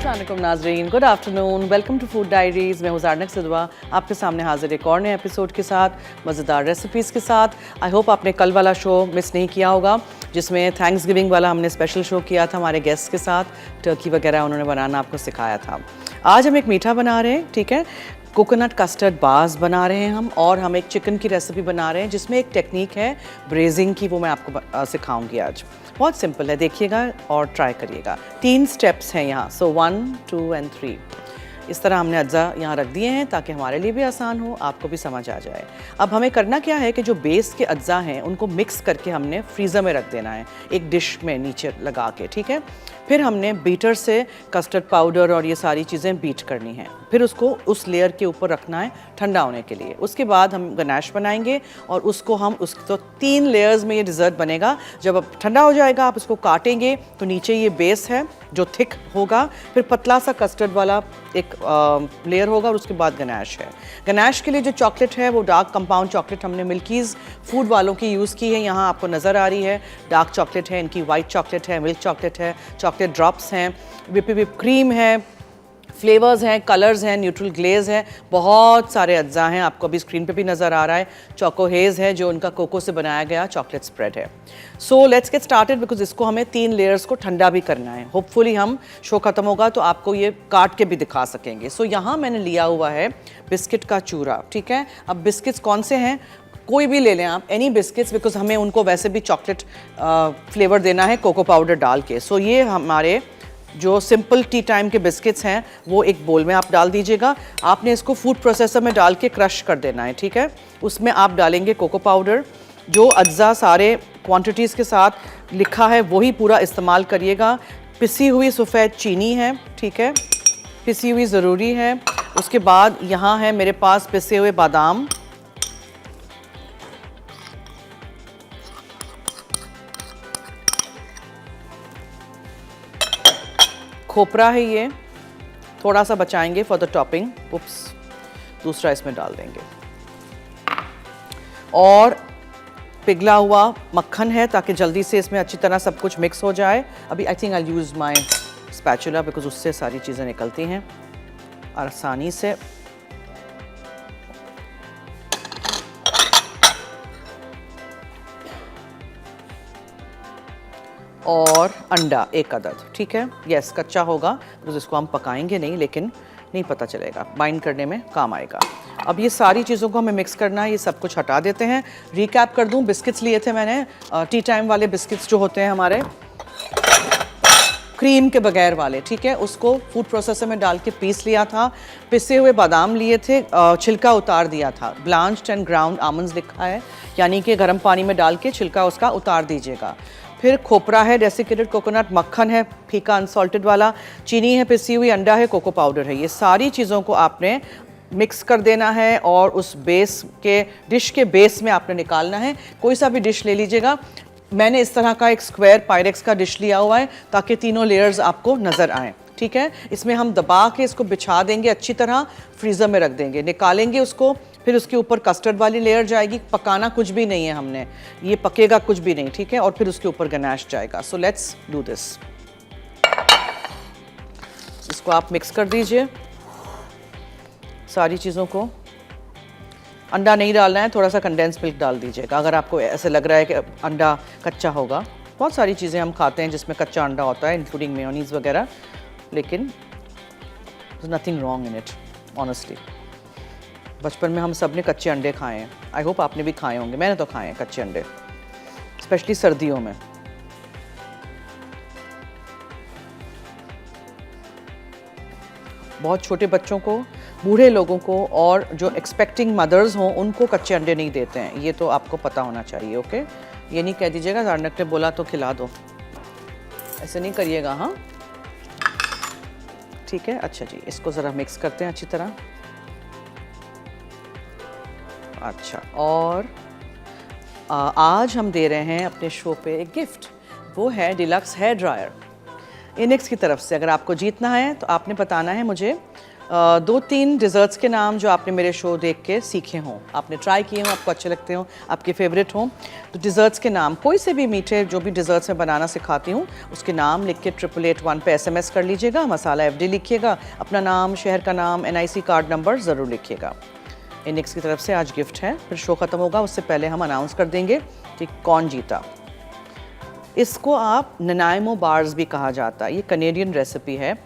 अस्सलामुअलैकुम नाज़रीन, good afternoon, welcome to food diaries. मैं हूँ ज़ारनक सिद्वा, आपके सामने हाजिर एक और नए एपिसोड के साथ, मज़ेदार रेसिपीज़ के साथ। आई होप आपने कल वाला शो मिस नहीं किया होगा, जिसमें थैंक्स गिविंग वाला हमने स्पेशल शो किया था हमारे गेस्ट के साथ। टर्की वगैरह उन्होंने बनाना आपको सिखाया था। आज हम एक मीठा बना रहे हैं, ठीक है, कोकोनट कस्टर्ड बार्स बना रहे हैं और हम एक चिकन की रेसिपी बना रहे हैं जिसमें एक टेक्निक है ब्रेजिंग की, वो मैं आपको सिखाऊंगी आज। बहुत सिंपल है, देखिएगा और ट्राई करिएगा। 3 स्टेप्स हैं यहाँ, सो 1, 2 एंड 3। इस तरह हमने अज्जा यहाँ रख दिए हैं ताकि हमारे लिए भी आसान हो, आपको भी समझ आ जाए। अब हमें करना क्या है कि जो बेस के अज्जा हैं उनको मिक्स करके हमने फ्रीज़र में रख देना है, एक डिश में नीचे लगा के, ठीक है। फिर हमने बीटर से कस्टर्ड पाउडर और ये सारी चीज़ें बीट करनी हैं, फिर उसको उस लेयर के ऊपर रखना है ठंडा होने के लिए। उसके बाद हम गनाश बनाएंगे और उसको हम तो 3 लेयर्स में ये डिज़र्ट बनेगा। जब अब ठंडा हो जाएगा आप इसको काटेंगे तो नीचे ये बेस है जो थिक होगा, फिर पतला सा कस्टर्ड वाला एक लेयर होगा और उसके बाद गनाश है। गनाश के लिए जो चॉकलेट है वो डार्क कंपाउंड चॉकलेट हमने मिल्कीज़ फूड वालों की यूज़ की है, यहाँ आपको नज़र आ रही है। डार्क चॉकलेट है, इनकी वाइट चॉकलेट है, मिल्क चॉकलेट है, चॉकलेट ड्रॉप्स हैं, whip क्रीम है, फ्लेवर्स हैं, कलर्स हैं, न्यूट्रल ग्लेज है, बहुत सारे अज्जा हैं। आपको अभी स्क्रीन पे भी नज़र आ रहा है। चोको हेज़ है जो उनका कोको से बनाया गया चॉकलेट स्प्रेड है। So let's get started because इसको हमें 3 लेयर्स को ठंडा भी करना है। होपफुली हम शो ख़त्म होगा तो आपको ये काट के भी दिखा सकेंगे। सो यहाँ मैंने लिया हुआ है बिस्किट का चूरा, ठीक है। अब बिस्किट्स कौन से हैं, कोई भी ले लें आप, एनी बिस्किट्स, बिकॉज हमें उनको वैसे भी चॉकलेट फ्लेवर देना है कोको पाउडर डाल के। सो ये हमारे जो सिंपल टी टाइम के बिस्किट्स हैं वो एक बोल में आप डाल दीजिएगा। आपने इसको फूड प्रोसेसर में डाल के क्रश कर देना है, ठीक है। उसमें आप डालेंगे कोको पाउडर, जो अज्जा सारे क्वांटिटीज़ के साथ लिखा है वही पूरा इस्तेमाल करिएगा। पिसी हुई सफ़ेद चीनी है, ठीक है, पिसी हुई ज़रूरी है। उसके बाद यहाँ है मेरे पास पिसे हुए बादाम, खोपरा है, ये थोड़ा सा बचाएंगे फॉर द टॉपिंग, उप्स, दूसरा इसमें डाल देंगे। और पिघला हुआ मक्खन है ताकि जल्दी से इसमें अच्छी तरह सब कुछ मिक्स हो जाए। अभी I think I use my spatula because उससे सारी चीज़ें निकलती हैं आसानी से। और अंडा 1 अदद, ठीक है। यस, कच्चा होगा तो इसको हम पकाएंगे नहीं, लेकिन नहीं पता चलेगा, बाइंड करने में काम आएगा। अब ये सारी चीज़ों को हमें मिक्स करना है, ये सब कुछ हटा देते हैं। रिकैप कर दूं, बिस्किट्स लिए थे मैंने, टी टाइम वाले बिस्किट्स जो होते हैं हमारे क्रीम के बगैर वाले, ठीक है, उसको फूड प्रोसेसर में डाल के पीस लिया था। पिसे हुए बादाम लिए थे, छिलका उतार दिया था। ब्लांच्ड एंड ग्राउंड आमंड्स लिखा है, यानी कि गर्म पानी में डाल के छिलका उसका उतार दीजिएगा। फिर खोपरा है, डेसिकेटेड कोकोनट, मक्खन है फीका अनसॉल्टेड वाला, चीनी है पिसी हुई, अंडा है, कोको पाउडर है। ये सारी चीज़ों को आपने मिक्स कर देना है और उस बेस के डिश के बेस में आपने निकालना है। कोई सा भी डिश ले लीजिएगा। मैंने इस तरह का एक स्क्वायर पायरेक्स का डिश लिया हुआ है ताकि तीनों लेयर्स आपको नज़र आएँ, ठीक है। इसमें हम दबा के इसको बिछा देंगे अच्छी तरह, फ्रीज़र में रख देंगे, निकालेंगे उसको, फिर उसके ऊपर कस्टर्ड वाली लेयर जाएगी। पकाना कुछ भी नहीं है हमने, ये पकेगा कुछ भी नहीं, ठीक है। और फिर उसके ऊपर गनाश जाएगा। So let's do this. इसको आप मिक्स कर दीजिए सारी चीज़ों को। अंडा नहीं डालना है, थोड़ा सा कंडेंस मिल्क डाल दीजिएगा अगर आपको ऐसे लग रहा है कि अंडा कच्चा होगा। बहुत सारी चीज़ें हम खाते हैं जिसमें कच्चा अंडा होता है, इंक्लूडिंग मेयोनीज़ वगैरह, लेकिन nothing wrong in it honestly. बचपन में हम सब ने कच्चे अंडे खाए हैं, आई होप आपने भी खाए होंगे। मैंने तो खाए हैं कच्चे अंडे, स्पेशली सर्दियों में। बहुत छोटे बच्चों को, बूढ़े लोगों को और जो एक्सपेक्टिंग मदर्स हों उनको कच्चे अंडे नहीं देते हैं, ये तो आपको पता होना चाहिए, ओके। ये नहीं कह दीजिएगा ज़ारनक ने बोला तो खिला दो, ऐसे नहीं करिएगा, हाँ, ठीक है। अच्छा जी, इसको ज़रा मिक्स करते हैं अच्छी तरह। अच्छा, और आज हम दे रहे हैं अपने शो पे एक गिफ्ट, वो है डिलक्स हेयर ड्रायर इनेक्स की तरफ से। अगर आपको जीतना है तो आपने बताना है मुझे 2-3 डिज़र्ट्स के नाम जो आपने मेरे शो देख के सीखे हों, आपने ट्राई किए हों, आपको अच्छे लगते हों, आपके फेवरेट हों। तो डिज़र्ट्स के नाम, कोई से भी मीठे जो भी डिज़र्ट्स मैं बनाना सिखाती हूँ उसके नाम लिख के 8881 पे SMS कर लीजिएगा, मसाला FD लिखिएगा, अपना नाम, शहर का नाम, NIC कार्ड नंबर ज़रूर लिखिएगा। इनिक्स की तरफ से आज गिफ्ट है। फिर शो ख़त्म होगा उससे पहले हम अनाउंस कर देंगे कि कौन जीता। इसको आप ननाइमो बार्स भी कहा जाता है। ये कनेडियन रेसिपी है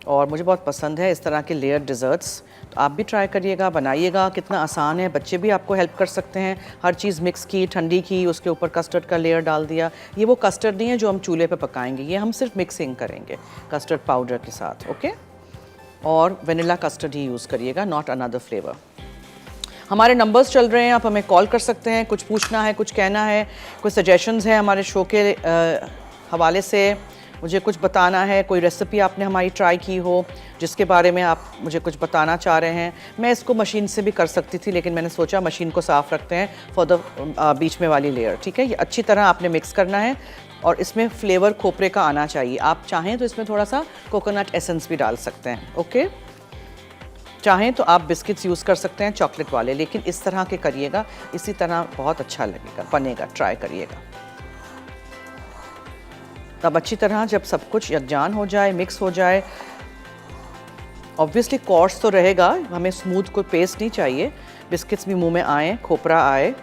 और मुझे बहुत पसंद है इस तरह के लेयर डिज़र्ट्स। तो आप भी ट्राई करिएगा, बनाइएगा। कितना आसान है, बच्चे भी आपको हेल्प कर सकते हैं। हर चीज़ मिक्स की, ठंडी की, उसके ऊपर कस्टर्ड का लेयर डाल दिया। ये वो कस्टर्ड नहीं है जो हम चूल्हे पे पकाएंगे, ये हम सिर्फ मिक्सिंग करेंगे कस्टर्ड पाउडर के साथ, ओके। और वनीला कस्टर्ड ही यूज़ करिएगा, नॉट अनदर फ्लेवर। हमारे नंबर्स चल रहे हैं, आप हमें कॉल कर सकते हैं। कुछ पूछना है, कुछ कहना है, कोई सजेशंस है हमारे शो के हवाले से, मुझे कुछ बताना है, कोई रेसिपी आपने हमारी ट्राई की हो जिसके बारे में आप मुझे कुछ बताना चाह रहे हैं। मैं इसको मशीन से भी कर सकती थी लेकिन मैंने सोचा मशीन को साफ़ रखते हैं फॉर द बीच में वाली लेयर, ठीक है। ये अच्छी तरह आपने मिक्स करना है और इसमें फ्लेवर खोपरे का आना चाहिए। आप चाहें तो इसमें थोड़ा सा कोकोनट एसेंस भी डाल सकते हैं, ओके। चाहें तो आप बिस्किट्स यूज़ कर सकते हैं चॉकलेट वाले, लेकिन इस तरह के करिएगा, इसी तरह बहुत अच्छा लगेगा, बनेगा, ट्राई करिएगा। तब अच्छी तरह जब सब कुछ यकजान हो जाए, मिक्स हो जाए, ऑब्वियसली कॉर्स तो रहेगा, हमें स्मूथ कोई पेस्ट नहीं चाहिए, बिस्किट्स भी मुंह में आए, खोपरा आए,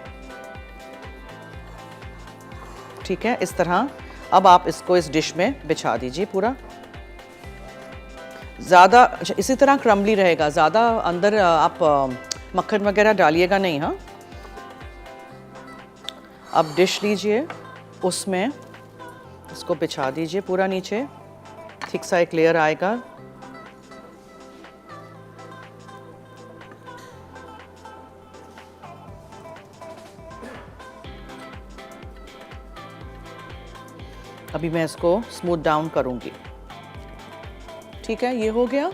ठीक है। इस तरह अब आप इसको इस डिश में बिछा दीजिए पूरा। ज़्यादा इसी तरह क्रम्बली रहेगा, ज़्यादा अंदर आप मक्खन वगैरह डालिएगा नहीं, हाँ। अब डिश लीजिए, उसमें इसको बिछा दीजिए पूरा नीचे, थिक सा एक लेयर आएगा। अभी मैं इसको स्मूथ डाउन करूंगी, ठीक है। ये हो गया।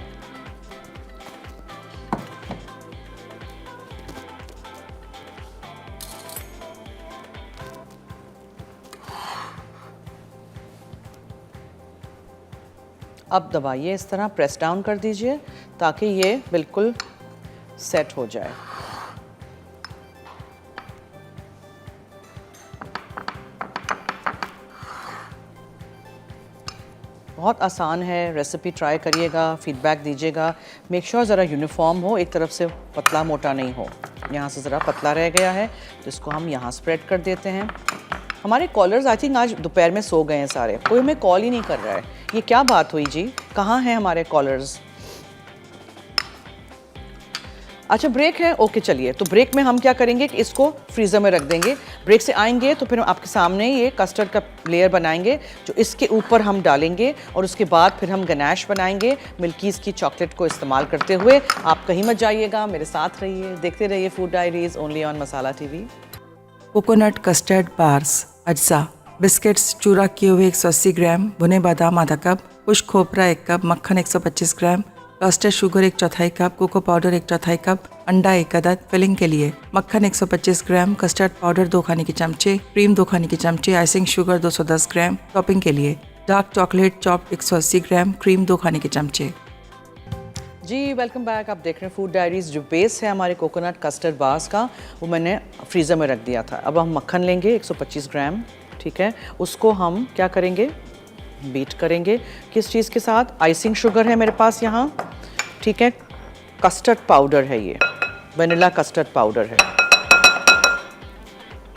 अब दबाइए, इस तरह प्रेस डाउन कर दीजिए ताकि ये बिल्कुल सेट हो जाए। बहुत आसान है, रेसिपी ट्राई करिएगा, फीडबैक दीजिएगा। मेक श्योर ज़रा यूनिफॉर्म हो, एक तरफ से पतला मोटा नहीं हो। यहाँ से ज़रा पतला रह गया है तो इसको हम यहाँ स्प्रेड कर देते हैं। हमारे कॉलर्स आई थिंक आज दोपहर में सो गए हैं सारे, कोई हमें कॉल ही नहीं कर रहा है। ये क्या बात हुई जी, कहाँ हैं हमारे कॉलर्स? अच्छा ब्रेक है, ओके चलिए। तो ब्रेक में हम क्या करेंगे कि इसको फ्रीज़र में रख देंगे। ब्रेक से आएंगे तो फिर हम आपके सामने ये कस्टर्ड का लेयर बनाएंगे जो इसके ऊपर हम डालेंगे और उसके बाद फिर हम गनाश बनाएंगे मिल्कीज़ की चॉकलेट को इस्तेमाल करते हुए। आप कहीं मत जाइएगा, मेरे साथ रहिए, देखते रहिए food diaries only on masala TV। Coconut custard bars, अज्जा बिस्किट्स चूरा किए हुए 180 ग्राम, भुने बादाम आधा कप, खुश्क खोपरा 1 कप, मक्खन 125 gram, custard sugar 1/4 cup, cocoa powder 1/4 cup, अंडा 1 अदद। फिलिंग के लिए मक्खन 125 ग्राम, कस्टर्ड पाउडर 2 खाने के चमचे, क्रीम 2 खाने के चमचे, आइसिंग शुगर 210 ग्राम। टॉपिंग के लिए डार्क चॉकलेट चॉप 180 ग्राम, क्रीम 2 खाने के चमचे। जी वेलकम बैक। आप देख रहे हैं फूड डायरीज़। जो बेस है हमारे कोकोनट कस्टर्ड बार्स का वो मैंने फ्रीज़र में रख दिया था। अब हम मक्खन लेंगे 125 ग्राम, ठीक है। उसको हम क्या करेंगे, बीट करेंगे। किस चीज़ के साथ? आइसिंग शुगर है मेरे पास यहाँ, ठीक है। कस्टर्ड पाउडर है, ये वनीला कस्टर्ड पाउडर है।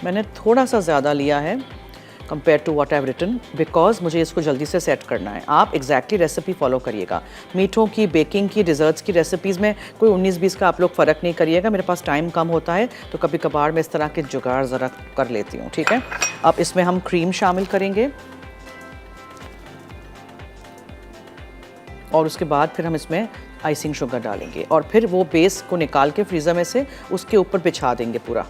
मैंने थोड़ा सा ज़्यादा लिया है compare to what I have written because मुझे इसको जल्दी से सेट करना है। आप एग्जैक्टली रेसिपी फॉलो करिएगा। मीठों की, बेकिंग की, डिज़र्ट्स की रेसिपीज़ में कोई 19-20 का आप लोग फ़र्क नहीं करिएगा। मेरे पास टाइम कम होता है तो कभी कभार मैं इस तरह के जुगाड़ ज़रा कर लेती हूँ, ठीक है। अब इसमें हम क्रीम शामिल करेंगे और उसके बाद फिर हम इसमें आइसिंग शुगर डालेंगे और फिर वो बेस को निकाल के फ्रीज़र में से उसके ऊपर बिछा देंगे पूरा।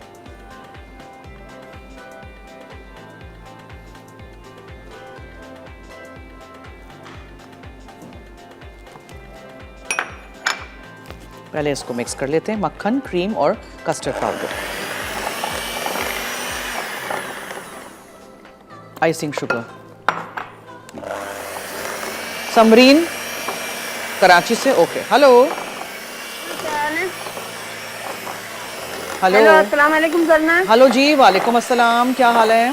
पहले इसको मिक्स कर लेते हैं, मक्खन, क्रीम और custard powder, icing sugar. Samreen Karachi से, ओके। Hello hello. हेलो, अस्सलाम वालेकुम सरना। हेलो जी, वालेकुम अस्सलाम, क्या हाल है?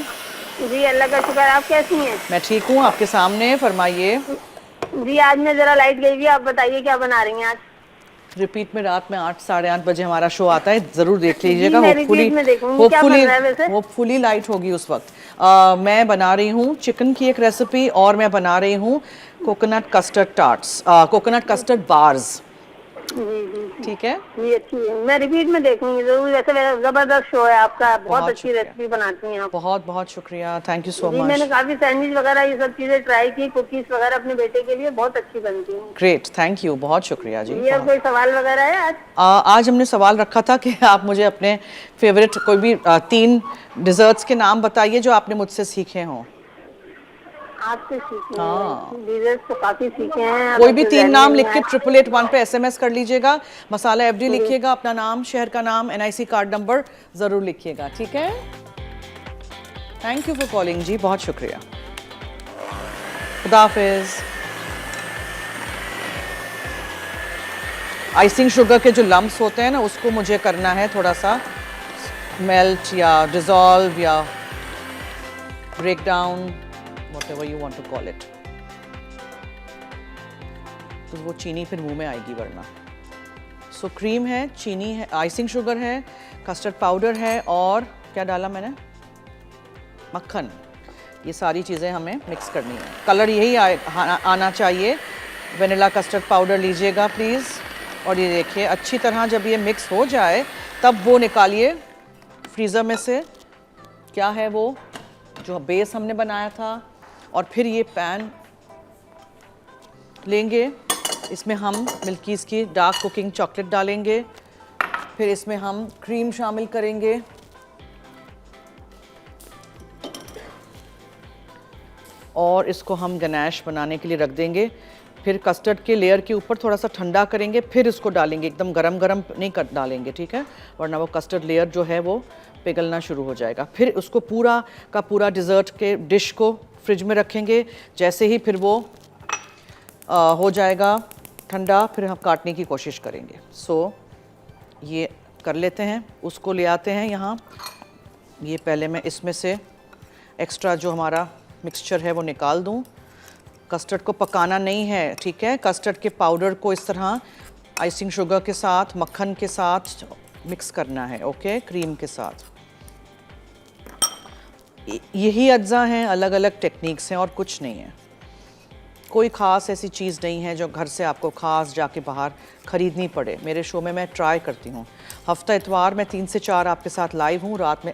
जी अल्लाह का शुक्र, आप कैसी हैं? मैं ठीक हूँ, आपके सामने, फरमाइए। जी आज मैं जरा लाइट गई हुई है, आप बताइए क्या बना रही हैं आज? रिपीट में रात में 8 साढ़े 8 बजे हमारा शो आता है, ज़रूर देख जी लीजिएगा। मैं होपफुली रिपीट में देखूंगी, क्या होपफुली बन रहा है वैसे? होपफुली लाइट होगी उस वक्त। मैं बना रही हूँ चिकन की एक रेसिपी, और मैं बना रही हूँ coconut custard tarts, coconut custard bars. जी जी जी। ठीक है, जी अच्छी है, मैं रिपीट में देखूंगी जरूर। वैसे मेरा जबरदस्त शो है आपका, बहुत बहुत अच्छी शुक्रिया, रेसिपी बनाती हैं आप। बहुत बहुत शुक्रिया, थैंक यू सो जी मैंने मच। काफी सैंडविच वगैरह ये सब चीजें ट्राई की, कुकीज वगैरह अपने बेटे के लिए बहुत अच्छी बनती हैं। ग्रेट, थैंक यू, बहुत शुक्रिया जी, जी और बहुत। कोई सवाल वगैरह है आज? आज हमने सवाल रखा था कि आप मुझे अपने फेवरेट कोई भी 3 डिजर्ट्स के नाम बताइए जो आपने मुझसे सीखे हों। आपसे सीखे हाँ, हैं डिजर्ट तो काफी सीखे हैं, अब कोई भी ऐसे 3 जहन में नाम नहीं लिख के आए। 888 पे एसएमएस कर लीजिएगा। मसाला एफडी जी लिखिएगा, अपना नाम, शहर का नाम, एनआईसी कार्ड नंबर जरूर लिखिएगा, ठीक है? थैंक यू फॉर कॉलिंग जी, बहुत शुक्रिया। खुदा हाफिज। आइसिंग शुगर के जो लम्प्स होते हैं ना, उसको मुझे करना है थोड़ा सा मेल्ट या डिजॉल्व या break down, whatever you want to call it. तो वो चीनी फिर मुंह में आएगी वरना। सो क्रीम है, चीनी है, आइसिंग शुगर है, कस्टर्ड पाउडर है, और क्या डाला मैंने? मक्खन। ये सारी चीज़ें हमें मिक्स करनी है। कलर यही आना चाहिए। वनीला कस्टर्ड पाउडर लीजिएगा प्लीज़, और ये देखिए अच्छी तरह जब ये मिक्स हो जाए तब वो निकालिए फ्रीज़र में से। क्या है वो जो बेस हमने बनाया था, और फिर ये पैन लेंगे, इसमें हम मिल्कीज़ की डार्क कुकिंग चॉकलेट डालेंगे, फिर इसमें हम क्रीम शामिल करेंगे, और इसको हम गनाश बनाने के लिए रख देंगे। फिर कस्टर्ड के लेयर के ऊपर थोड़ा सा ठंडा करेंगे, फिर इसको डालेंगे। एकदम गरम गरम नहीं कर डालेंगे, ठीक है, वरना वो कस्टर्ड लेयर जो है वो पिघलना शुरू हो जाएगा। फिर उसको पूरा का पूरा डिज़र्ट के डिश को फ्रिज में रखेंगे। जैसे ही फिर वो हो जाएगा ठंडा, फिर हम काटने की कोशिश करेंगे। सो ये कर लेते हैं, उसको ले आते हैं यहाँ। ये पहले मैं इसमें से एक्स्ट्रा जो हमारा मिक्सचर है वो निकाल दूँ। कस्टर्ड को पकाना नहीं है, ठीक है। कस्टर्ड के पाउडर को इस तरह आइसिंग शुगर के साथ, मक्खन के साथ मिक्स करना है, ओके, क्रीम के साथ। यही अज्जा हैं, अलग अलग टेक्निक्स हैं और कुछ नहीं है। कोई ख़ास ऐसी चीज़ नहीं है जो घर से आपको ख़ास जाके बाहर ख़रीदनी पड़े। मेरे शो में मैं ट्राई करती हूँ। हफ्ता इतवार मैं 3 से 4 आपके साथ लाइव हूँ, रात में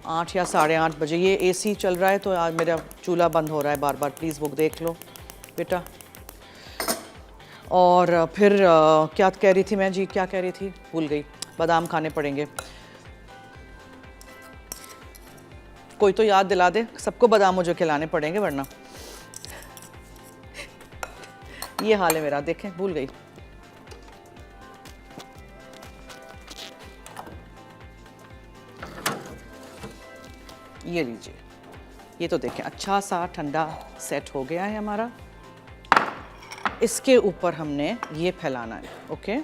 8 या साढ़े 8 बजे। ये एसी चल रहा है तो आज मेरा चूल्हा बंद हो रहा है बार बार, प्लीज़ बुक देख लो बेटा। और फिर क्या कह रही थी मैं जी, क्या कह रही थी, भूल गई। बादाम खाने पड़ेंगे, कोई तो याद दिला दे। सबको बादाम मुझे खिलाने पड़ेंगे वरना ये हाल है मेरा, देखें भूल गई। ये लीजिए, ये तो देखें अच्छा सा ठंडा सेट हो गया है हमारा। इसके ऊपर हमने ये फैलाना है, okay,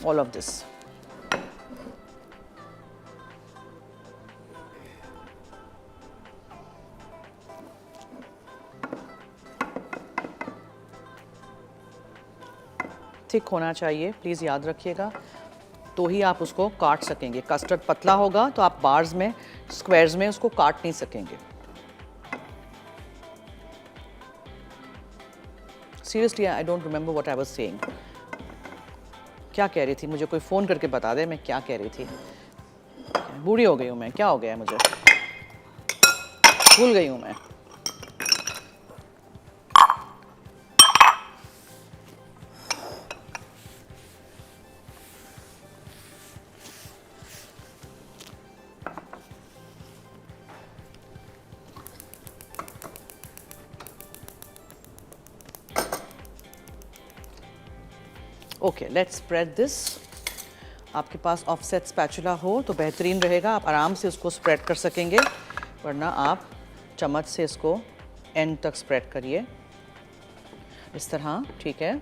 all of this. Thick होना चाहिए, प्लीज़ याद रखिएगा, तो ही आप उसको काट सकेंगे। कस्टर्ड पतला होगा तो आप बार्स में, स्क्वायर्स में उसको काट नहीं सकेंगे। Seriously I don't remember what I was saying. क्या कह रही थी, मुझे कोई फ़ोन करके बता दे मैं क्या कह रही थी। बूढ़ी हो गई हूँ मैं, क्या हो गया है मुझे, भूल गई हूँ मैं। Okay, let's spread this. आपके पास ऑफसेट स्पैचुला हो तो बेहतरीन रहेगा, आप आराम से उसको स्प्रेड कर सकेंगे, वरना आप चम्मच से इसको एंड तक स्प्रेड करिए इस तरह, ठीक है।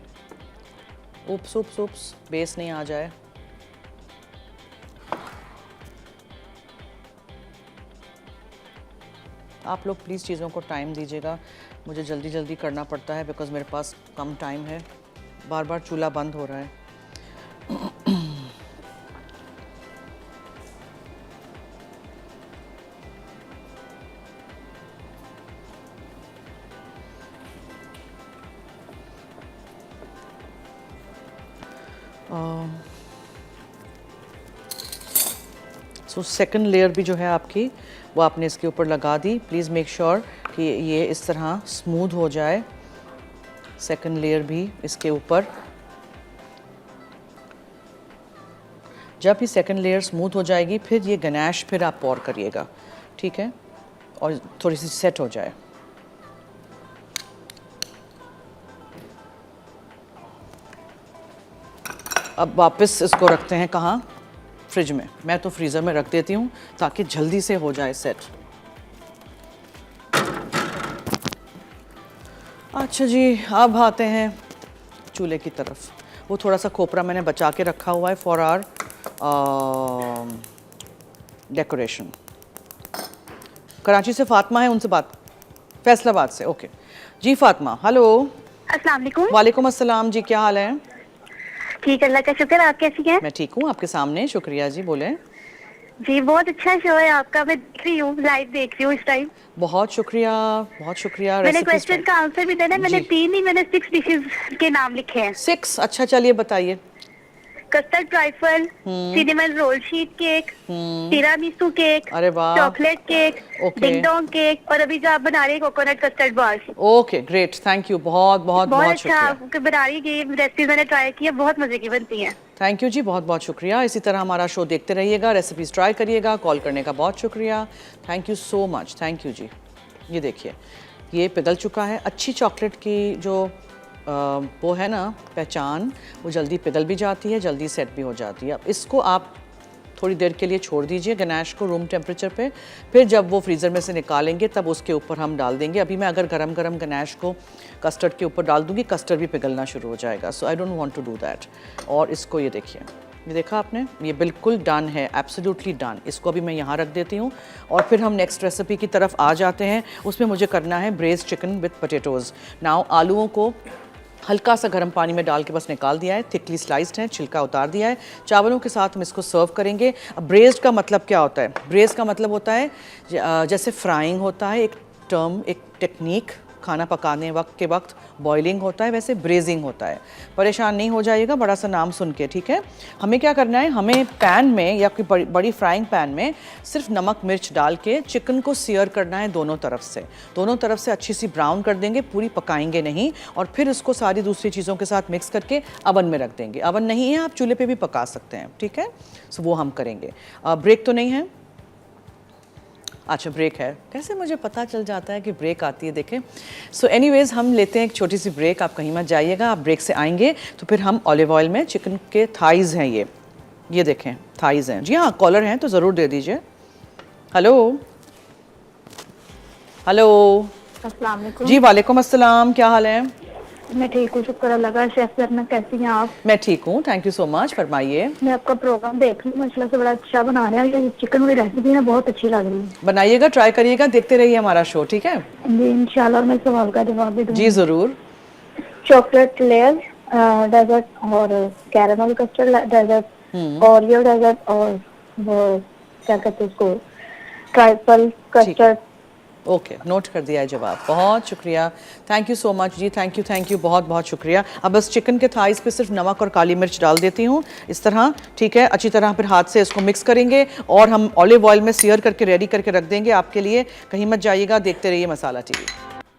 उप्स उप्स उप्स, बेस नहीं आ जाए। आप लोग प्लीज़ चीज़ों को टाइम दीजिएगा, मुझे जल्दी जल्दी करना पड़ता है बिकॉज़ मेरे पास कम टाइम है, बार बार चूल्हा बंद हो रहा है। सो सेकंड लेयर भी जो है आपकी वो आपने इसके ऊपर लगा दी। प्लीज़ मेक श्योर कि ये इस तरह स्मूथ हो जाए, सेकंड लेयर भी इसके ऊपर। जब ये सेकंड लेयर स्मूथ हो जाएगी फिर ये गनाश फिर आप पॉर करिएगा, ठीक है, और थोड़ी सी सेट हो जाए। अब वापस इसको रखते हैं कहाँ, फ्रिज में। मैं तो फ्रीज़र में रख देती हूँ ताकि जल्दी से हो जाए सेट। अच्छा जी, अब आते हैं चूल्हे की तरफ। वो थोड़ा सा खोपरा मैंने बचा के रखा हुआ है फॉर आवर डेकोरेशन। कराची से फातिमा है, उनसे बात, फैसलाबाद से, ओके जी। फातिमा, हेलो। अस्सलाम वालेकुम। वालेकुम अस्सलाम जी, क्या हाल है? ठीक, अल्लाह का शुक्र। आप कैसी हैं? मैं ठीक हूँ, आपके सामने, शुक्रिया जी, बोलें। जी, बहुत अच्छा शो है आपका, मैं देख रही हूँ, लाइव देख रही हूँ इस टाइम। बहुत शुक्रिया, बहुत शुक्रिया। मैंने रेसिपीज क्वेश्चन का आंसर भी देना है, मैंने जी। 3 नहीं, मैंने 6 डिशेज के नाम लिखे हैं। 6, अच्छा चलिए बताइए। Custard trifle, cinnamon roll sheet cake, tiramisu cake, अरे वाह। Chocolate cake, okay. Ding dong cake, और अभी जो आप बना रहे हैं coconut custard bars. Okay great, thank you, बहुत बहुत बहुत बहुत अच्छा शुक्रिया। आप बना रही है, ये रेसिपी मैंने ट्राई की है, बहुत मजे की बनती है। थैंक यू जी, बहुत बहुत शुक्रिया। इसी तरह हमारा शो देखते रहिएगा, रेसिपीज ट्राई करिएगा। कॉल करने का बहुत शुक्रिया, thank you so much, thank you जी। ये देखिए, ये पिघल चुका है। अच्छी चॉकलेट की जो वो है ना पहचान, वो जल्दी पिघल भी जाती है, जल्दी सेट भी हो जाती है। अब इसको आप थोड़ी देर के लिए छोड़ दीजिए गनाश को रूम टेम्परेचर पे। फिर जब वो फ्रीज़र में से निकालेंगे तब उसके ऊपर हम डाल देंगे। अभी मैं अगर गरम गरम गनाश को कस्टर्ड के ऊपर डाल दूंगी, कस्टर्ड भी पिघलना शुरू हो जाएगा। So I don't want to do that. और इसको ये देखिए, ये देखा आपने, ये बिल्कुल डन है, एब्सोल्युटली डन। इसको अभी मैं यहाँ रख देती हूँ और फिर हम नेक्स्ट रेसिपी की तरफ आ जाते हैं। उसमें मुझे करना है ब्रेज चिकन विद पोटैटोज़। नाउ आलूओं को हल्का सा गर्म पानी में डाल के बस निकाल दिया है, थिकली स्लाइस्ड है, छिलका उतार दिया है। चावलों के साथ हम इसको सर्व करेंगे। अब ब्रेज्ड का मतलब क्या होता है? ब्रेज का मतलब होता है जैसे फ्राइंग होता है, एक टर्म, एक टेक्निक, खाना पकाने के वक्त बॉइलिंग होता है, वैसे ब्रेजिंग होता है। परेशान नहीं हो जाइएगा बड़ा सा नाम सुन के, ठीक है। हमें क्या करना है, हमें पैन में या कोई बड़ी फ्राइंग पैन में सिर्फ नमक मिर्च डाल के चिकन को सियर करना है दोनों तरफ से अच्छी सी ब्राउन कर देंगे, पूरी पकाएंगे नहीं। और फिर उसको सारी दूसरी चीज़ों के साथ मिक्स करके अवन में रख देंगे। अवन नहीं है, आप चूल्हे पे भी पका सकते हैं, ठीक है। सो वो हम करेंगे। ब्रेक तो नहीं है? अच्छा ब्रेक है, कैसे मुझे पता चल जाता है कि ब्रेक आती है, देखें। सो एनीवेज़ हम लेते हैं एक छोटी सी ब्रेक, आप कहीं मत जाइएगा। आप ब्रेक से आएंगे तो फिर हम ऑलिव ऑयल में चिकन के थाइज़ हैं, ये देखें थाइज़ हैं जी, हाँ कॉलर हैं तो ज़रूर दे दीजिए। Hello hello. अस्सलाम वालेकुम। जी वालेकुम अस्सलाम, क्या हाल है? मैं ठीक हूँ, शुक्र अल्लाह का। शेफ करना कैसी हैं आप? मैं ठीक हूँ, थैंक यू सो मच, फरमाइए। मैं आपका प्रोग्राम देख रही हूँ, माशाल्लाह से बड़ा अच्छा बना रहे हैं। ये चिकन वाली रेसिपी ना बहुत अच्छी लग रही है। बनाइएगा, ट्राई करिएगा, देखते रहिए हमारा शो, ठीक है जी इंशाल्लाह। मैं सवाल का जवाब भी दूंगी जी ज़रूर। चॉकलेट लेयर डेजर्ट और caramel custard dessert, Oreo dessert, और वो क्या कहते हैं उसको, ट्राइफल कस्टर्ड। ओके, नोट कर दिया है जवाब, बहुत शुक्रिया, थैंक यू सो मच जी, थैंक यू, बहुत बहुत शुक्रिया। अब बस चिकन के थाइस पे सिर्फ नमक और काली मिर्च डाल देती हूँ इस तरह, ठीक है। अच्छी तरह फिर हाथ से इसको मिक्स करेंगे और हम ऑलिव ऑयल में सियर करके रेडी करके रख देंगे आपके लिए। कहीं मत जाइएगा, देखते रहिए Masala TV.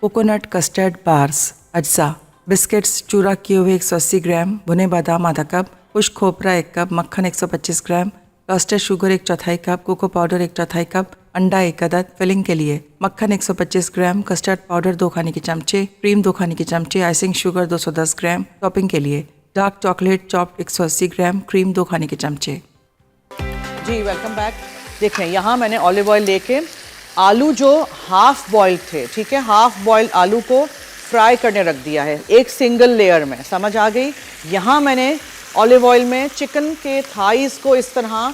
Coconut custard bars अज्जा, बिस्किट्स चूरा किए हुए 180 ग्राम, भुने बादाम आधा कप, खुश्क खोपरा 1 कप, मक्खन 125 gram, custard sugar 1/4 cup, cocoa powder 1/4 cup, अंडा 1 अदद। फिलिंग के लिए मक्खन 125 ग्राम, कस्टर्ड पाउडर 2 खाने के चमचे, क्रीम 2 खाने के चमचे, आइसिंग शुगर 210 ग्राम। टॉपिंग के लिए डार्क चॉकलेट चॉप 180 ग्राम, क्रीम 2 खाने के चमचे। जी वेलकम बैक। देखें यहाँ मैंने ऑलिव ऑयल लेके आलू जो हाफ बॉइल्ड थे, ठीक है, हाफ बॉइल्ड आलू को फ्राई करने रख दिया है एक सिंगल लेयर में, समझ आ गई। यहाँ मैंने ऑलिव ऑयल में चिकन के थाइस को इस तरह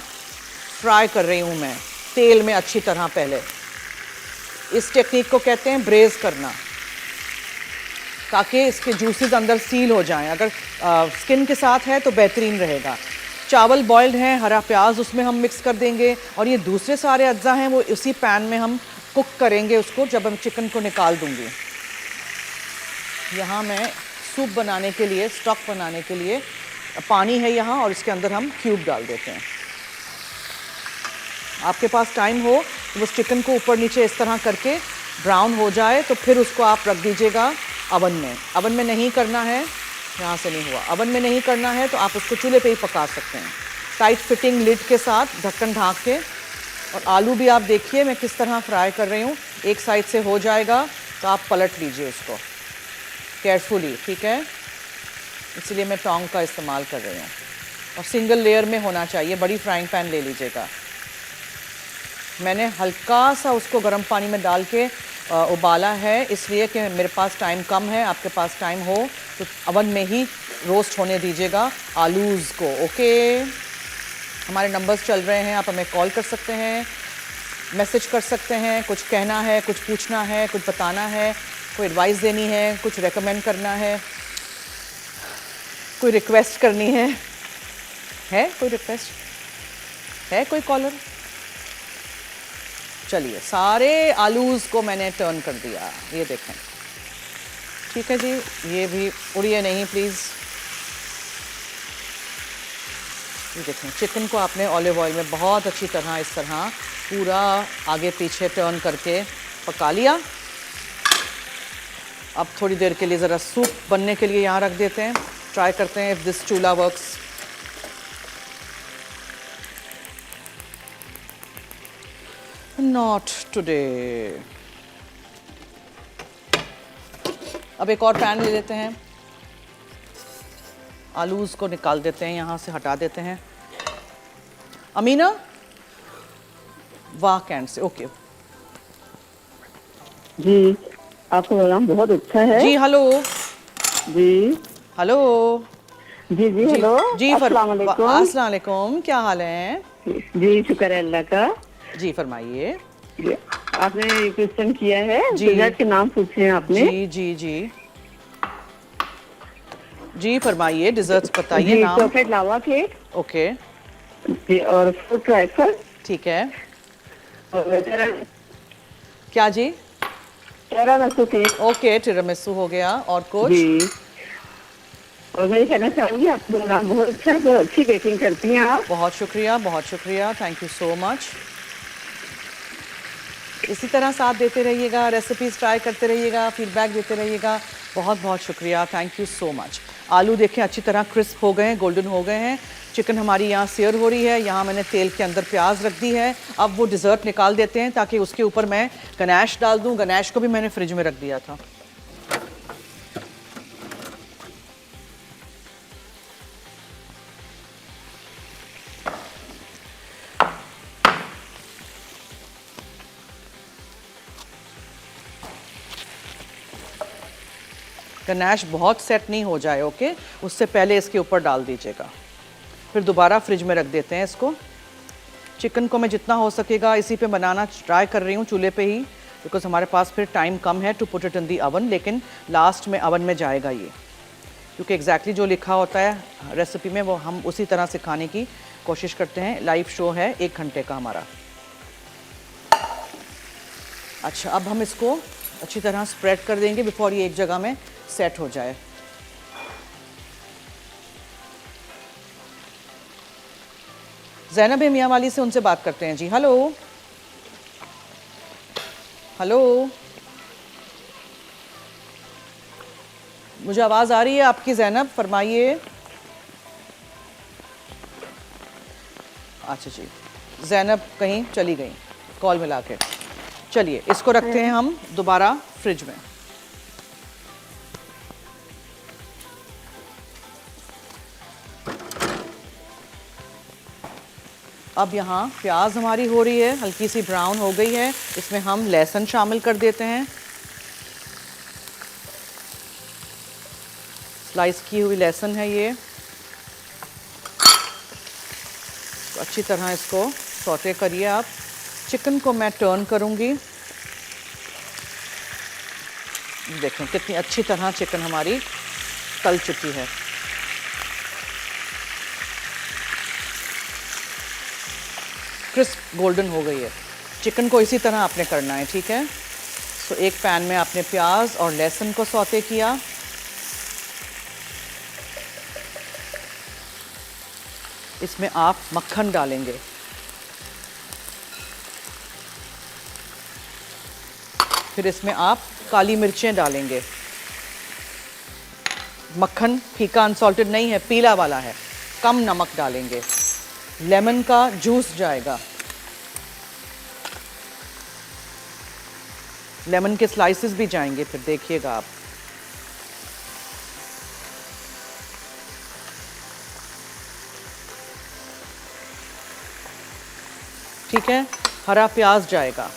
फ्राई कर रही हूँ मैं तेल में अच्छी तरह पहले, इस टेक्निक को कहते हैं ब्रेज करना, ताकि इसके जूसेस अंदर सील हो जाएं। अगर स्किन के साथ है तो बेहतरीन रहेगा। चावल बॉइल्ड हैं, हरा प्याज उसमें हम मिक्स कर देंगे, और ये दूसरे सारे अज्जा हैं वो उसी पैन में हम कुक करेंगे उसको, जब हम चिकन को निकाल दूंगी। यहाँ मैं सूप बनाने के लिए, स्टॉक बनाने के लिए पानी है यहाँ, और इसके अंदर हम क्यूब डाल देते हैं। आपके पास टाइम हो तो उस चिकन को ऊपर नीचे इस तरह करके ब्राउन हो जाए तो फिर उसको आप रख दीजिएगा अवन में। अवन में नहीं करना है, यहाँ से नहीं हुआ, अवन में नहीं करना है तो आप उसको चूल्हे पे ही पका सकते हैं, टाइट फिटिंग लिड के साथ, ढक्कन ढाँक के। और आलू भी आप देखिए मैं किस तरह फ्राई कर रही हूँ, एक साइड से हो जाएगा तो आप पलट लीजिए उसको केयरफुली, ठीक है। इसलिए मैं टोंग का इस्तेमाल कर रही हूँ, और सिंगल लेयर में होना चाहिए। बड़ी फ्राइंग पैन ले लीजिएगा। मैंने हल्का सा उसको गर्म पानी में डाल के उबाला है, इसलिए कि मेरे पास टाइम कम है। आपके पास टाइम हो तो अवन में ही रोस्ट होने दीजिएगा आलूज़ को, ओके। हमारे नंबर्स चल रहे हैं, आप हमें कॉल कर सकते हैं, मैसेज कर सकते हैं, कुछ कहना है, कुछ पूछना है, कुछ बताना है, कोई एडवाइस देनी है, कुछ रेकमेंड करना है, कोई रिक्वेस्ट करनी है कोई रिक्वेस्ट है, कोई कॉलर? चलिए, सारे आलूज़ को मैंने टर्न कर दिया, ये देखें, ठीक है जी। ये भी उड़िए नहीं प्लीज़। ये देखें, चिकन को आपने ऑलिव ऑयल में बहुत अच्छी तरह इस तरह पूरा आगे पीछे टर्न करके पका लिया। अब थोड़ी देर के लिए ज़रा सूप बनने के लिए यहाँ रख देते हैं, ट्राई करते हैं इफ़ दिस चूल्हा वर्क्स। Not today. अब एक और पैन ले लेते हैं, आलूज़ को निकाल देते हैं, यहाँ से हटा देते हैं। अमीना, वाह कैंड से, ओके जी। आपका प्रोग्राम बहुत अच्छा है जी। हेलो जी। हेलो जी जी हेलो जी। अस्सलाम वालेकुम। अस्सलाम वालेकुम, क्या हाल है जी शुक्र है अल्लाह का। जी, फरमाइए। जी, आपने क्वेश्चन किया है, जी। डेजर्ट के नाम पूछे हैं आपने। जी जी जी जी, फरमाइए, डिजर्ट्स बताइए जी, नाम। चॉकलेट लावा केक ओके, जी, और फ्रूट ट्राइफल, ठीक है। और क्या जी? टिरामिसू केक ओके, टिरामिसू हो गया, और कुछ? जी। और मैं ये कहना चाहूंगी आपका प्रोग्राम बहुत अच्छा है, बहुत अच्छी बेकिंग करती हैं आप। बहुत शुक्रिया, थैंक यू सो मच। इसी तरह साथ देते रहिएगा, रेसिपीज़ ट्राई करते रहिएगा, फीडबैक देते रहिएगा। बहुत बहुत शुक्रिया, थैंक यू सो मच। आलू देखें अच्छी तरह क्रिस्प हो गए हैं, गोल्डन हो गए हैं। चिकन हमारी यहाँ सेयर हो रही है, यहाँ मैंने तेल के अंदर प्याज रख दी है। अब वो डिज़र्ट निकाल देते हैं ताकि उसके ऊपर मैं गनैश डाल दूँ। गनैश को भी मैंने फ्रिज में रख दिया था। गनैश बहुत सेट नहीं हो जाए, ओके, उससे पहले इसके ऊपर डाल दीजिएगा। फिर दोबारा फ्रिज में रख देते हैं इसको। चिकन को मैं जितना हो सकेगा इसी पे बनाना ट्राई कर रही हूँ, चूल्हे पे ही, बिकॉज हमारे पास फिर टाइम कम है to put it in the oven. लेकिन लास्ट में अवन में जाएगा ये, क्योंकि एग्जैक्टली जो लिखा होता है रेसिपी में वो हम उसी तरह से खाने की कोशिश करते हैं। लाइव शो है 1 घंटे का हमारा। अच्छा, अब हम इसको अच्छी तरह स्प्रेड कर देंगे बिफोर ये एक जगह में सेट हो जाए। ज़ैनब है मियाँ वाली से, उनसे बात करते हैं जी। हेलो हेलो, मुझे आवाज़ आ रही है आपकी ज़ैनब, फरमाइए। अच्छा जी, ज़ैनब कहीं चली गई कॉल मिला के। चलिए, इसको रखते हैं हम दोबारा फ्रिज में। अब यहाँ प्याज हमारी हो रही है, हल्की सी ब्राउन हो गई है। इसमें हम लहसुन शामिल कर देते हैं, स्लाइस की हुई लहसुन है ये। तो अच्छी तरह इसको सौटे करिए आप। चिकन को मैं टर्न करूँगी। देखें कितनी अच्छी तरह चिकन हमारी तल चुकी है। क्रिस्प गोल्डन हो गई है। चिकन को इसी तरह आपने करना है, ठीक है। सो एक पैन में आपने प्याज और लहसुन को सौते किया, इसमें आप मक्खन डालेंगे, फिर इसमें आप काली मिर्चें डालेंगे। मक्खन फीका अनसॉल्टेड नहीं है, पीला वाला है, कम नमक डालेंगे। लेमन का जूस जाएगा, लेमन के स्लाइसेस भी जाएंगे, फिर देखिएगा आप। ठीक है, हरा प्याज जाएगा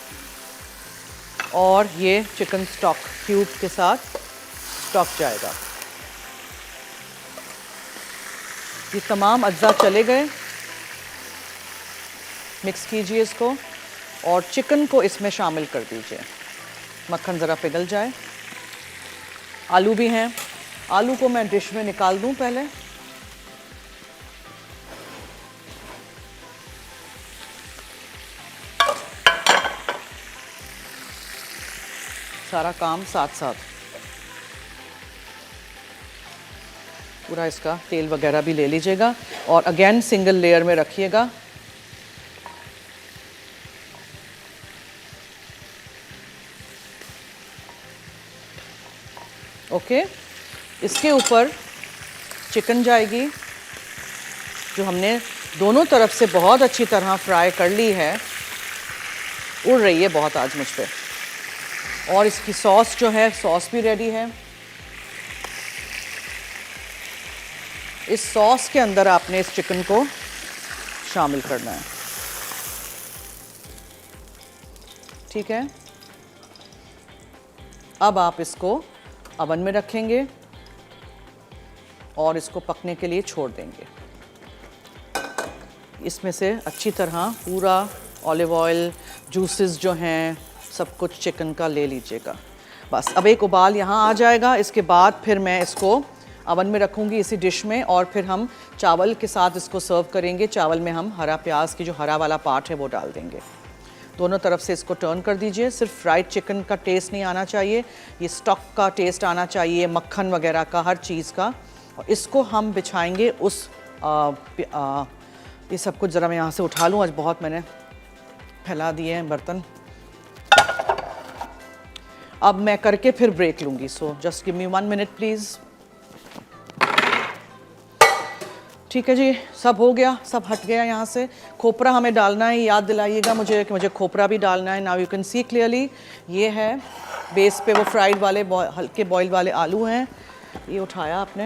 और ये चिकन स्टॉक क्यूब के साथ स्टॉक जाएगा। ये तमाम अज्जा चले गए, मिक्स कीजिए इसको और चिकन को इसमें शामिल कर दीजिए। मक्खन ज़रा पिघल जाए। आलू भी हैं, आलू को मैं डिश में निकाल दूं पहले। सारा काम साथ साथ, पूरा इसका तेल वगैरह भी ले लीजिएगा और अगेन सिंगल लेयर में रखिएगा। ओके, इसके ऊपर चिकन जाएगी जो हमने दोनों तरफ से बहुत अच्छी तरह फ्राई कर ली है। उड़ रही है बहुत आज मुझ पे। और इसकी सॉस जो है, सॉस भी रेडी है। इस सॉस के अंदर आपने इस चिकन को शामिल करना है, ठीक है। अब आप इसको अवन में रखेंगे और इसको पकने के लिए छोड़ देंगे। इसमें से अच्छी तरह पूरा ऑलिव ऑयल, जूसेस जो हैं, सब कुछ चिकन का ले लीजिएगा। बस अब एक उबाल यहाँ आ जाएगा। इसके बाद फिर मैं इसको अवन में रखूँगी इसी डिश में और फिर हम चावल के साथ इसको सर्व करेंगे। चावल में हम हरा प्याज की जो हरा वाला पार्ट है वो डाल देंगे। दोनों तरफ से इसको टर्न कर दीजिए। सिर्फ फ्राइड चिकन का टेस्ट नहीं आना चाहिए, ये स्टॉक का टेस्ट आना चाहिए, मक्खन वगैरह का, हर चीज़ का। और इसको हम बिछाएंगे उस ये सब कुछ ज़रा मैं यहाँ से उठा लूँ, आज बहुत मैंने फैला दिए हैं बर्तन। अब मैं करके फिर ब्रेक लूँगी। So just give me 1 minute please. ठीक है जी, सब हो गया, सब हट गया यहाँ से। खोपरा हमें डालना है, याद दिलाइएगा मुझे कि मुझे खोपरा भी डालना है। Now you can see clearly, ये है बेस पे वो फ्राइड वाले हल्के बॉयल वाले आलू हैं। ये उठाया आपने,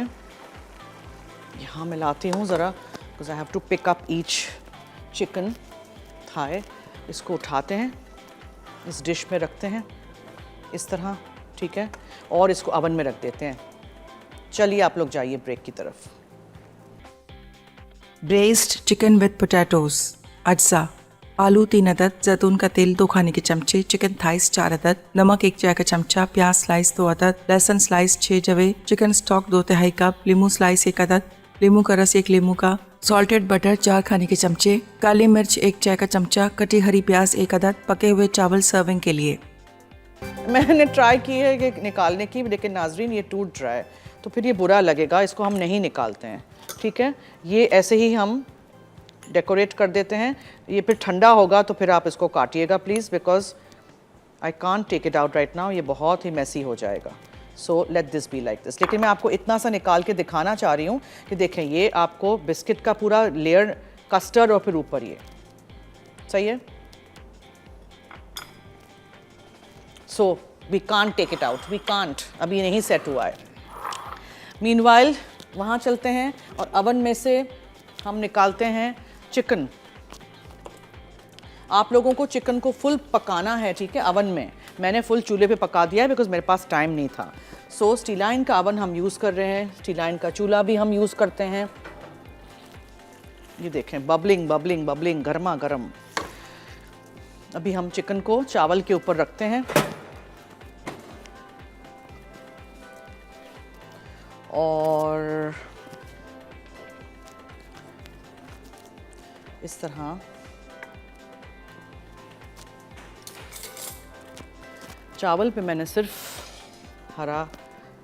यहाँ मिलाती हूँ ज़रा, because I have to pick up each chicken thigh. इसको उठाते हैं, इस डिश में रखते हैं इस तरह, ठीक है, और इसको अवन में रख देते हैं। चलिए आप लोग जाइए ब्रेक की तरफ। Braced chicken with potatoes. अज्जा: आलू 3 अदद, जैतून का तेल 2 खाने के चमचे, चिकन थाइस 4 अदद, नमक 1 चाय का चमचा, प्याज स्लाइस 2 अदद, लहसुन स्लाइस 6 जवे, चिकन स्टॉक 2/3 कप, लीमू स्लाइस 1 अदद, लीमू का रस 1 लीमू का, सॉल्टेड बटर 4 खाने के चमचे, काली मिर्च 1 चाय का चमचा, कटी हरी प्याज 1 अदद, पके हुए चावल सर्विंग के लिए। मैंने ट्राई की है कि निकालने की, लेकिन नाजरीन ये टूट रहा है तो फिर ये बुरा लगेगा, इसको हम नहीं निकालते हैं, ठीक है। ये ऐसे ही हम डेकोरेट कर देते हैं। ये फिर ठंडा होगा तो फिर आप इसको काटिएगा please, because I can't take it out right now, ये बहुत ही मैसी हो जाएगा। So let this be like this. लेकिन मैं आपको इतना सा निकाल के दिखाना चाह रही हूँ कि देखें, ये आपको बिस्किट का पूरा लेयर, कस्टर्ड और फिर ऊपर ये, सही है। So we can't take it out, we can't, अभी नहीं सेट हुआ है। मीनवाइल वहाँ चलते हैं और अवन में से हम निकालते हैं चिकन। आप लोगों को चिकन को फुल पकाना है, ठीक है, अवन में। मैंने फुल चूल्हे पे पका दिया है बिकॉज मेरे पास टाइम नहीं था। सो स्टीलाइन का अवन हम यूज़ कर रहे हैं, स्टीलाइन का चूल्हा भी हम यूज़ करते हैं। ये देखें, बबलिंग बबलिंग बबलिंग, गर्मा गर्म। अभी हम चिकन को चावल के ऊपर रखते हैं और इस तरह चावल पे मैंने सिर्फ हरा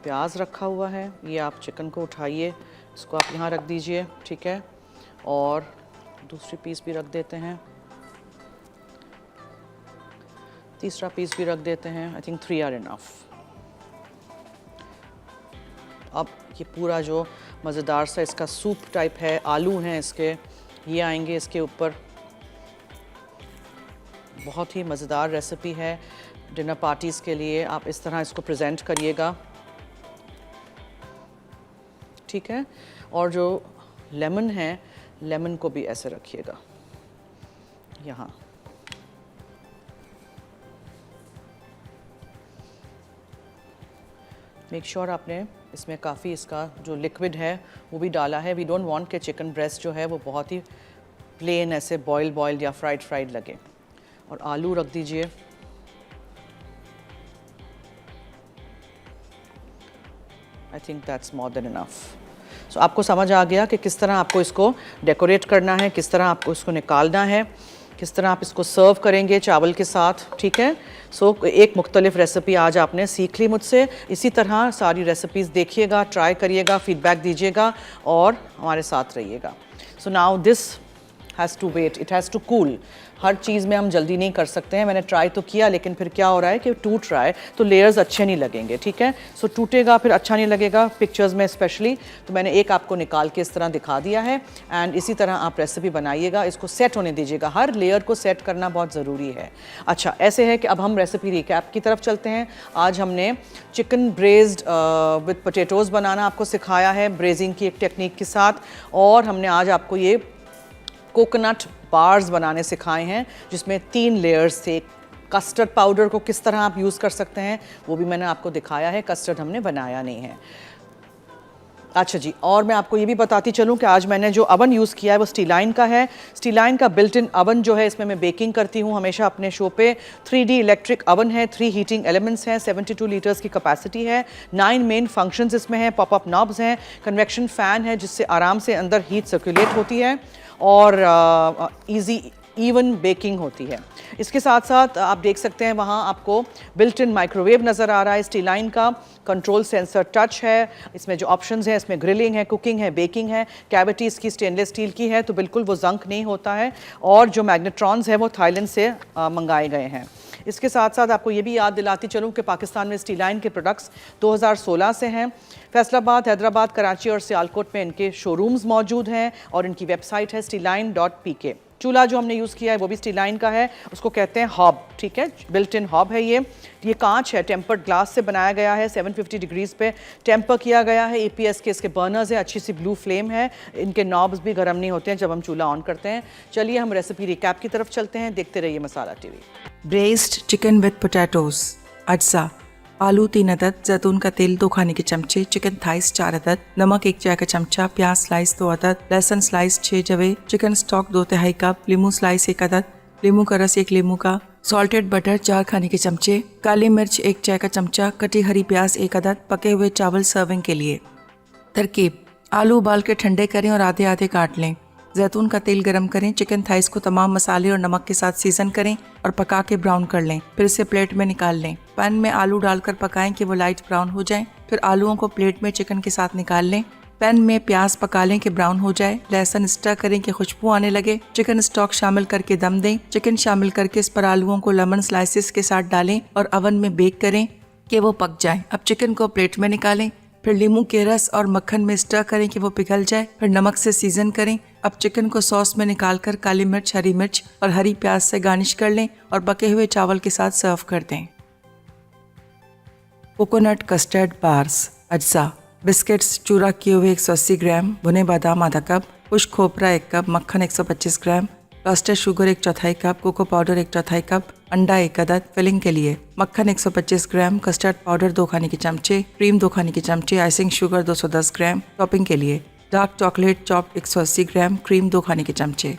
प्याज रखा हुआ है। ये आप चिकन को उठाइए, इसको आप यहाँ रख दीजिए, ठीक है। और दूसरी पीस भी रख देते हैं, तीसरा पीस भी रख देते हैं। I think 3 are enough. अब ये पूरा जो मज़ेदार सा इसका सूप टाइप है, आलू हैं इसके, ये आएंगे इसके ऊपर। बहुत ही मज़ेदार रेसिपी है डिनर पार्टीज़ के लिए। आप इस तरह इसको प्रेजेंट करिएगा, ठीक है। और जो लेमन है, लेमन को भी ऐसे रखिएगा यहाँ। मेक श्योर आपने इसमें काफ़ी इसका जो लिक्विड है वो भी डाला है। वी डोंट वांट कि चिकन ब्रेस्ट जो है वो बहुत ही प्लेन ऐसे बॉइल्ड या फ्राइड लगे। और आलू रख दीजिए। I think that's more than enough. So आपको समझ आ गया कि किस तरह आपको इसको डेकोरेट करना है, किस तरह आपको इसको निकालना है, किस तरह आप इसको सर्व करेंगे चावल के साथ, ठीक है। सो एक मुख्तलिफ रेसिपी आज आपने सीख ली मुझसे। इसी तरह सारी रेसिपीज़ देखिएगा, ट्राई करिएगा, फीडबैक दीजिएगा और हमारे साथ रहिएगा। So now this has to wait, it has to cool. हर चीज़ में हम जल्दी नहीं कर सकते हैं। मैंने ट्राई तो किया, लेकिन फिर क्या हो रहा है कि टूट रहा है तो लेयर्स अच्छे नहीं लगेंगे, ठीक है। सो टूटेगा फिर अच्छा नहीं लगेगा पिक्चर्स में स्पेशली। तो मैंने एक आपको निकाल के इस तरह दिखा दिया है। एंड इसी तरह आप रेसिपी बनाइएगा, इसको सेट होने दीजिएगा। हर लेयर को सेट करना बहुत ज़रूरी है। अच्छा, ऐसे है कि अब हम रेसिपी रिकैप की तरफ चलते हैं। आज हमने चिकन ब्रेज्ड विद पोटैटोज़ बनाना आपको सिखाया है, ब्रेजिंग की एक टेक्निक के साथ। और हमने आज आपको ये कोकोनट बार्स बनाने सिखाए हैं, जिसमें 3 लेयर्स थे। कस्टर्ड पाउडर को किस तरह आप यूज़ कर सकते हैं वो भी मैंने आपको दिखाया है। कस्टर्ड हमने बनाया नहीं है। अच्छा जी, और मैं आपको ये भी बताती चलूँ कि आज मैंने जो अवन यूज़ किया है वो स्टीलाइन का है। स्टीलाइन का बिल्ट इन अवन जो है, इसमें मैं बेकिंग करती हूँ हमेशा अपने शो पे। 3D इलेक्ट्रिक अवन है, 3 हीटिंग एलिमेंट्स हैं, 72 लीटर्स की कैपेसिटी है, 9 मेन फंक्शंस इसमें हैं। पॉपअप नॉब्स हैं, कन्वेक्शन फ़ैन है जिससे आराम से अंदर हीट सर्कुलेट होती है और इजी इवन बेकिंग होती है। इसके साथ साथ आप देख सकते हैं वहाँ आपको बिल्ट इन माइक्रोवेव नज़र आ रहा है स्टीलाइन का। कंट्रोल सेंसर टच है। इसमें जो ऑप्शंस हैं, इसमें ग्रिलिंग है, कुकिंग है, बेकिंग है। कैविटी इसकी स्टेनलेस स्टील की है तो बिल्कुल वो जंक नहीं होता है। और जो मैग्नेट्रॉन्स है वो थाईलैंड से मंगाए गए हैं। इसके साथ साथ आपको ये भी याद दिलाती चलूँ कि पाकिस्तान में स्टीलाइन के प्रोडक्ट्स 2016 से हैं। फैसलाबाद, हैदराबाद, कराची और सियालकोट में इनके शोरूम्स मौजूद हैं और इनकी वेबसाइट है steeline.pk। चूल्हा जो हमने यूज़ किया है वो भी स्टीलाइन का है, उसको कहते हैं हॉब, ठीक है। बिल्ट इन हॉब है ये कांच है, टेम्पर्ड ग्लास से बनाया गया है। 750 डिग्रीज़ पे टेम्पर किया गया है। APS के इसके बर्नर्स है, अच्छी सी ब्लू फ्लेम है। इनके नॉब्स भी गर्म नहीं होते हैं जब हम चूल्हा ऑन करते हैं। चलिए हम रेसिपी रिकैप की तरफ चलते हैं, देखते रहिए Masala TV. Braised chicken with potatoes. अज्जा: आलू 3 अदद, जैतून का तेल 2 खाने के चमचे, चिकन थाइस 4 अदद, नमक 1 चाय का चमचा, प्याज स्लाइस 2 अदद, लहसुन स्लाइस 6 जवे, चिकन स्टॉक 2 तिहाई कप, लीमू स्लाइस 1 अदद, लीमू का रस 1 लीमू का, सॉल्टेड बटर 4 खाने के चमचे, काली मिर्च 1 चाय का चमचा, कटी हरी प्याज 1 अदद, पके हुए चावल सर्विंग के लिए। तरकीब: आलू उबाल के ठंडे करें और आधे आधे काट लें। जैतून का तेल गरम करें, चिकन थाइस को तमाम मसाले और नमक के साथ सीजन करें और पका के ब्राउन कर लें। फिर इसे प्लेट में निकाल लें। पैन में आलू डालकर पकाएं कि वो लाइट ब्राउन हो जाएं। फिर आलूओं को प्लेट में चिकन के साथ निकाल लें। पैन में प्याज पका लें कि ब्राउन हो जाए। लहसुन स्टर करें कि खुशबू आने लगे। चिकन स्टॉक शामिल करके दम दें। चिकन शामिल करके इस पर आलूओं को लेमन स्लाइसेस के साथ डालें और ओवन में बेक करें कि वो पक जाए। अब चिकन को प्लेट में निकालें। फिर लीमू के रस और मक्खन में स्टर करें कि वो पिघल जाए। फिर नमक से सीजन करें। अब चिकन को सॉस में निकालकर काली मिर्च, हरी मिर्च और हरी प्याज से गार्निश कर लें और पके हुए चावल के साथ सर्व कर दें। Coconut custard bars. अज्जा: बिस्किट्स चूरा किए हुए 180 ग्राम, भुने बादाम आधा कप, खुश्क खोपरा 1 कप, मक्खन 125 gram, roasted sugar 1/4 cup, cocoa powder 1/4 cup, अंडा 1 अदद। फिलिंग के लिए मक्खन 125 ग्राम, कस्टर्ड पाउडर 2 खाने के चमचे, क्रीम 2 खाने के चमचे, आइसिंग शुगर 210 ग्राम। टॉपिंग के लिए डार्क चॉकलेट चॉप्ड 180 ग्राम, क्रीम 2 खाने के चमचे।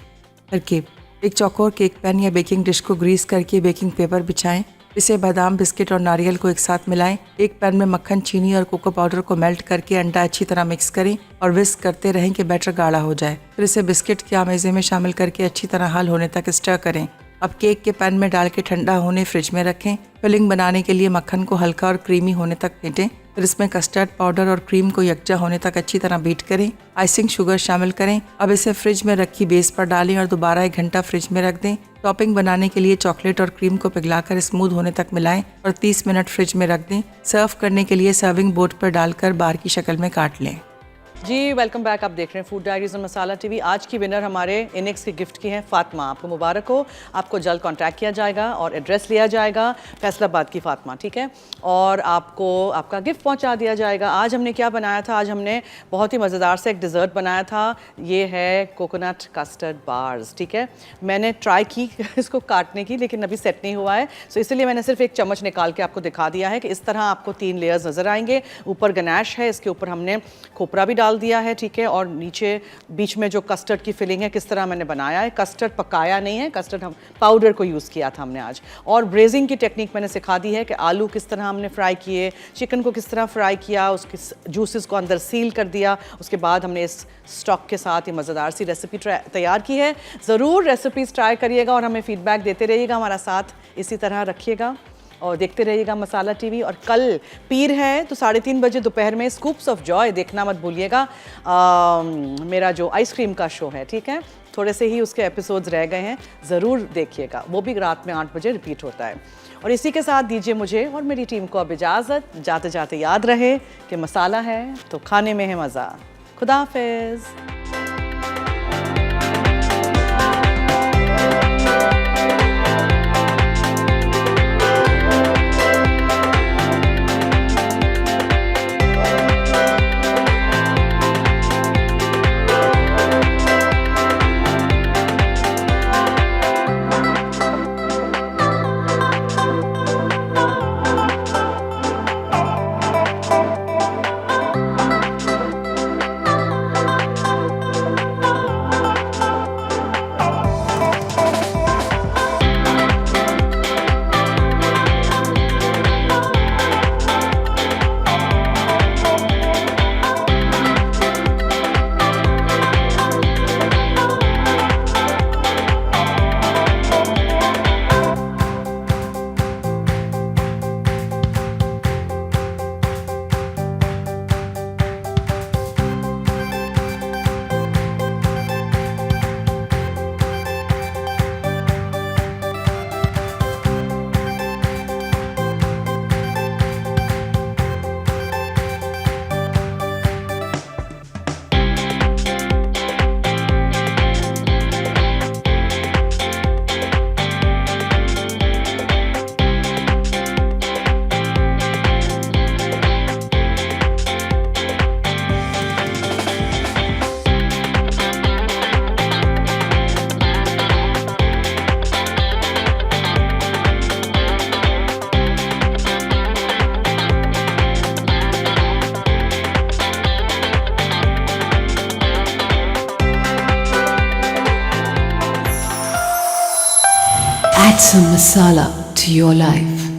तरकीब: एक चौकोर केक पैन या बेकिंग डिश को ग्रीस करके बेकिंग पेपर बिछाएं। इसे बादाम, बिस्किट और नारियल को एक साथ मिलाएं। एक पैन में मक्खन, चीनी और कोको पाउडर को मेल्ट करके अंडा अच्छी तरह मिक्स करें और विस्क करते रहें कि बैटर गाढ़ा हो जाए। फिर इसे बिस्किट के आमेजे में शामिल करके अच्छी तरह हल होने तक स्टर करें। अब केक के पैन में डाल के ठंडा होने फ्रिज में रखें। फिलिंग बनाने के लिए मक्खन को हल्का और क्रीमी होने तक फेंटें। फिर इसमें कस्टर्ड पाउडर और क्रीम को यकजा होने तक अच्छी तरह बीट करें। आइसिंग शुगर शामिल करें। अब इसे फ्रिज में रखी बेस पर डालें और दोबारा 1 घंटा फ्रिज में रख दें। टॉपिंग बनाने के लिए चॉकलेट और क्रीम को पिघलाकर स्मूथ होने तक मिलाएं और 30 मिनट फ्रिज में रख दें। सर्व करने के लिए सर्विंग बोर्ड पर डालकर बार की शक्ल में काट लें। जी वेलकम बैक। आप देख रहे हैं फूड डायरीज और मसाला टीवी। आज की विनर हमारे इनिक्स के गिफ्ट की है फातिमा। आपको मुबारक हो। आपको जल्द कांटेक्ट किया जाएगा और एड्रेस लिया जाएगा, फैसलाबाद की फातिमा, ठीक है, और आपको आपका गिफ्ट पहुंचा दिया जाएगा। आज हमने क्या बनाया था? आज हमने बहुत ही मज़ेदार से एक डिज़र्ट बनाया था। ये है कोकोनट कस्टर्ड बार्स, ठीक है। मैंने ट्राई की इसको काटने की, लेकिन अभी सेट नहीं हुआ है, सो इसलिए मैंने सिर्फ एक चम्मच निकाल के आपको दिखा दिया है कि इस तरह आपको 3 लेयर्स नज़र आएंगे। ऊपर गनाश है, इसके ऊपर हमने खोपरा भी डाल दिया है, ठीक है, और नीचे बीच में जो कस्टर्ड की फिलिंग है किस तरह मैंने बनाया है। कस्टर्ड पकाया नहीं है, कस्टर्ड हम पाउडर को यूज़ किया था हमने आज। और ब्रेजिंग की टेक्निक मैंने सिखा दी है कि आलू किस तरह हमने फ्राई किए, चिकन को किस तरह फ्राई किया, उसके जूसेस को अंदर सील कर दिया। उसके बाद हमने इस स्टॉक के साथ ये मज़ेदार सी रेसिपी तैयार की है। ज़रूर रेसिपीज़ ट्राई करिएगा और हमें फीडबैक देते रहिएगा। हमारा साथ इसी तरह रखिएगा और देखते रहिएगा मसाला टीवी। और कल पीर है तो 3:30 बजे दोपहर में स्कूप्स ऑफ जॉय देखना मत भूलिएगा। मेरा जो आइसक्रीम का शो है, ठीक है, थोड़े से ही उसके एपिसोड्स रह गए हैं, ज़रूर देखिएगा। वो भी रात में 8 बजे रिपीट होता है। और इसी के साथ दीजिए मुझे और मेरी टीम को अब इजाज़त। जाते जाते याद रहे कि मसाला है तो खाने में है मज़ा। खुदा हाफिज़। Add some masala to your life.